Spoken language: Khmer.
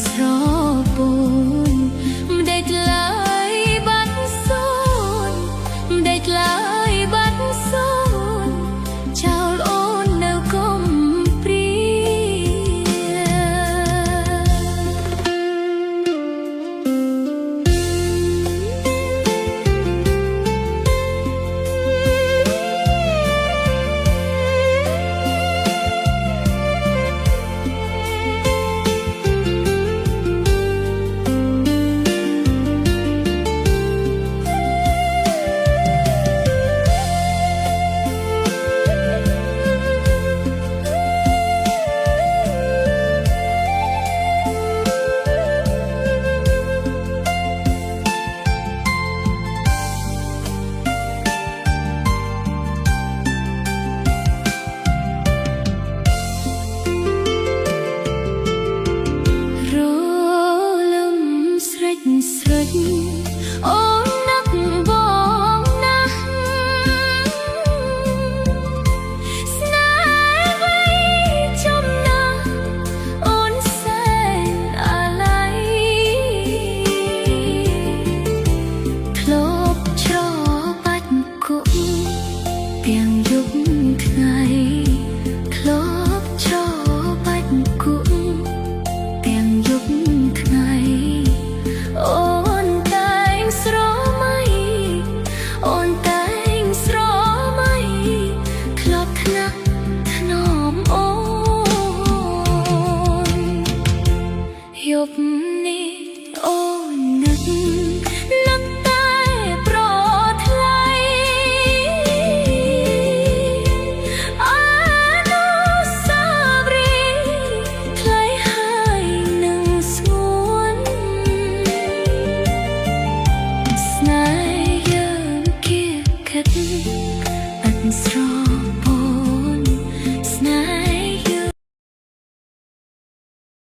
ស្រពូនម្ដេចឡើយបាត់សូន្យម្ដេចឡើយបាត់សូន្យចោលអូននៅគំព្រាស្រេចអូននឹកបងណាស់ស្នេហ៍វ័យចំណាស់អូនសែនអាឡ័យធ្លាប់ច្របាច់គុកទាំងយប់ថ្ងៃធ្លាប់ច្របាច់គុកទាំងយប់ថ្ងៃអូនតែងស្រមៃអូនតែងស្រមៃធ្លាប់ថ្នាក់ថ្នមអូនយប់